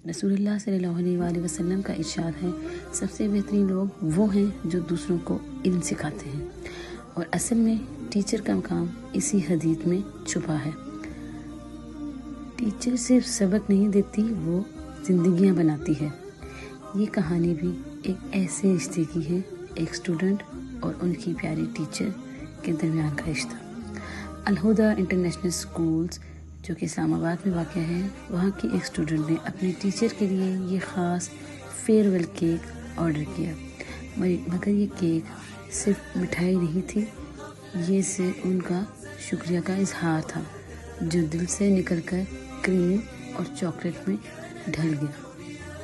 رسول اللہ صلی اللہ علیہ وآلہ وسلم کا ارشاد ہے، سب سے بہترین لوگ وہ ہیں جو دوسروں کو علم سکھاتے ہیں، اور اصل میں ٹیچر کا مقام اسی حدیث میں چھپا ہے۔ ٹیچر صرف سبق نہیں دیتی، وہ زندگیاں بناتی ہے۔ یہ کہانی بھی ایک ایسے رشتے کی ہے، ایک اسٹوڈنٹ اور ان کی پیاری ٹیچر کے درمیان کا رشتہ۔ الہدیٰ انٹرنیشنل اسکولز جو کہ اسلام آباد میں واقع ہے، وہاں کی ایک اسٹوڈنٹ نے اپنے ٹیچر کے لیے یہ خاص فیئر ویل کیک آرڈر کیا، مگر یہ کیک صرف مٹھائی نہیں تھی، یہ صرف ان کا شکریہ کا اظہار تھا جو دل سے نکل کر کریم اور چاکلیٹ میں ڈھل گیا۔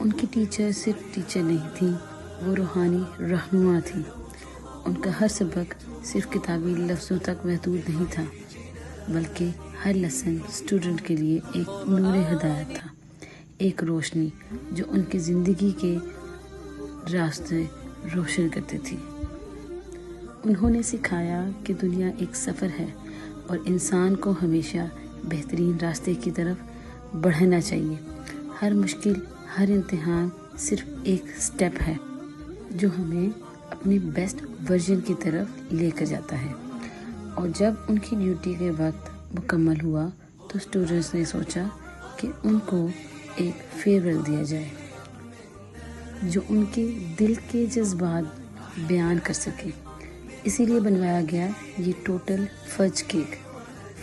ان کی ٹیچر صرف ٹیچر نہیں تھی، وہ روحانی رہنما تھی۔ ان کا ہر سبق صرف کتابی لفظوں تک محدود نہیں تھا، بلکہ ہر لیسن اسٹوڈنٹ کے لیے ایک نور ہدایت تھا، ایک روشنی جو ان کی زندگی کے راستے روشن کرتی تھی۔ انہوں نے سکھایا کہ دنیا ایک سفر ہے اور انسان کو ہمیشہ بہترین راستے کی طرف بڑھنا چاہیے۔ ہر مشکل، ہر امتحان صرف ایک سٹیپ ہے جو ہمیں اپنے بیسٹ ورژن کی طرف لے کر جاتا ہے۔ اور جب ان کی ڈیوٹی کے وقت مکمل ہوا تو اسٹوڈنٹس نے سوچا کہ ان کو ایک فیئر دیا جائے جو ان کے دل کے جذبات بیان کر سکے۔ اسی لیے بنوایا گیا یہ ٹوٹل فج کیک۔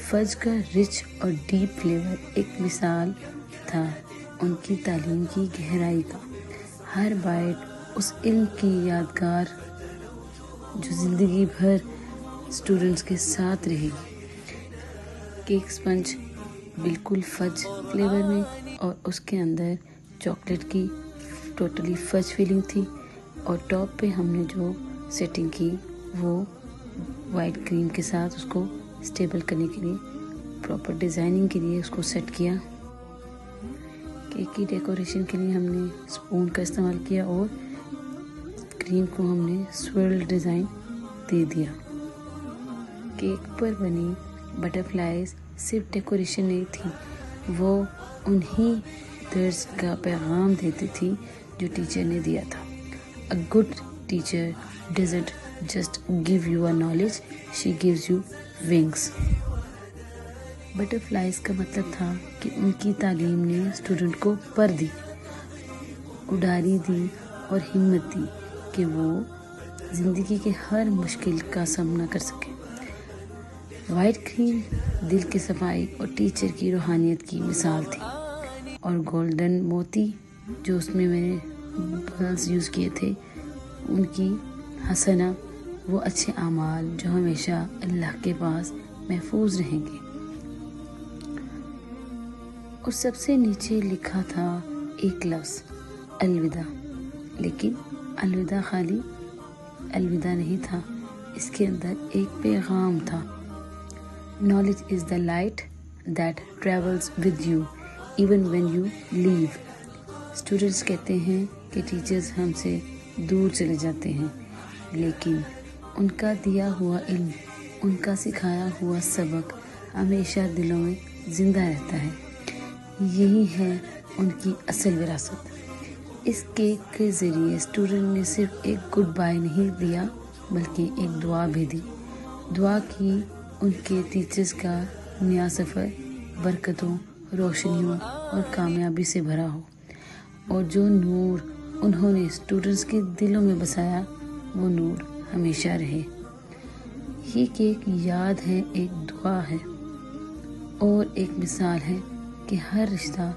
فج کا رچ اور ڈیپ فلیور ایک مثال تھا ان کی تعلیم کی گہرائی کا۔ ہر بائٹ اس علم کی یادگار جو زندگی بھر اسٹوڈنٹس کے ساتھ رہے گی۔ کیک سپنج بالکل فج فلیور میں اور اس کے اندر چاکلیٹ کی ٹوٹلی فج فیلنگ تھی، اور ٹاپ پہ ہم نے جو سیٹنگ کی وہ وائٹ کریم کے ساتھ اس کو اسٹیبل کرنے کے لیے، پراپر ڈیزائننگ کے لیے اس کو سیٹ کیا۔ کیک کی ڈیکوریشن کے لیے ہم نے اسپون کا استعمال کیا اور کریم کو ہم نے سوئرل ڈیزائن دے دیا۔ کیک پر بنی بٹر فلائز صرف ڈیکوریشن نہیں تھی، وہ انہی درس کا پیغام دیتی تھی جو ٹیچر نے دیا تھا۔ A good teacher doesn't just give you a knowledge, she gives you wings۔ Butter flies کا مطلب تھا کہ ان کی تعلیم نے اسٹوڈنٹ کو پر دی، اڈاری دی اور ہمت دی کہ وہ زندگی کے ہر مشکل کا سامنا کر سکے۔ وائٹ کریم دل کی صفائی اور ٹیچر کی روحانیت کی مثال تھی، اور گولڈن موتی جو اس میں نے بلز یوز کیے تھے ان کی حسنہ، وہ اچھے اعمال جو ہمیشہ اللہ کے پاس محفوظ رہیں گے۔ اور سب سے نیچے لکھا تھا ایک لفظ، الوداع۔ لیکن الوداع خالی الوداع نہیں تھا، اس کے اندر ایک پیغام تھا۔ Knowledge is the light that travels with you even when you leave۔ Students کہتے ہیں کہ ٹیچرز ہم سے دور چلے جاتے ہیں، لیکن ان کا دیا ہوا علم، ان کا سکھایا ہوا سبق ہمیشہ دلوں میں زندہ رہتا ہے۔ یہی ہے ان کی اصل وراثت۔ اس کیک کے ذریعے اسٹوڈنٹ نے صرف ایک گڈ بائی نہیں دیا، بلکہ ایک دعا بھی دی۔ دعا کی ان کے ٹیچرز کا نیا سفر برکتوں، روشنیوں اور کامیابی سے بھرا ہو، اور جو نور انہوں نے اسٹوڈنٹس کے دلوں میں بسایا وہ نور ہمیشہ رہے۔ یہ کیک یاد ہے، ایک دعا ہے اور ایک مثال ہے کہ ہر رشتہ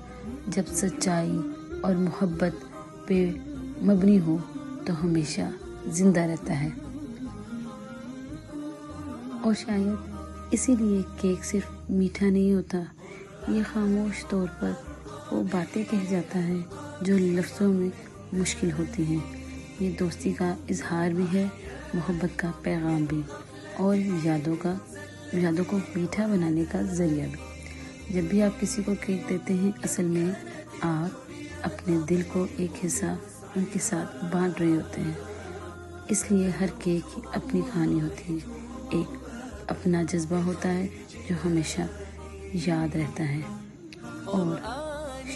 جب سچائی اور محبت پہ مبنی ہو تو ہمیشہ زندہ رہتا ہے۔ اور شاید اسی لیے کیک صرف میٹھا نہیں ہوتا، یہ خاموش طور پر وہ باتیں کہہ جاتا ہے جو لفظوں میں مشکل ہوتی ہیں۔ یہ دوستی کا اظہار بھی ہے، محبت کا پیغام بھی، اور یادوں کو میٹھا بنانے کا ذریعہ بھی۔ جب بھی آپ کسی کو کیک دیتے ہیں، اصل میں آپ اپنے دل کو ایک حصہ ان کے ساتھ بانٹ رہے ہوتے ہیں۔ اس لیے ہر کیک کی اپنی کہانی ہوتی ہے، ایک اپنا جذبہ ہوتا ہے جو ہمیشہ یاد رہتا ہے۔ اور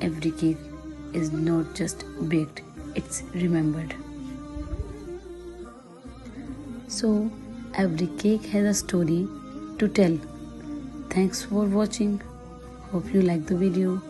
every cake is not just baked, it's remembered. So every cake has a story to tell. Thanks for watching. Hope you like the video.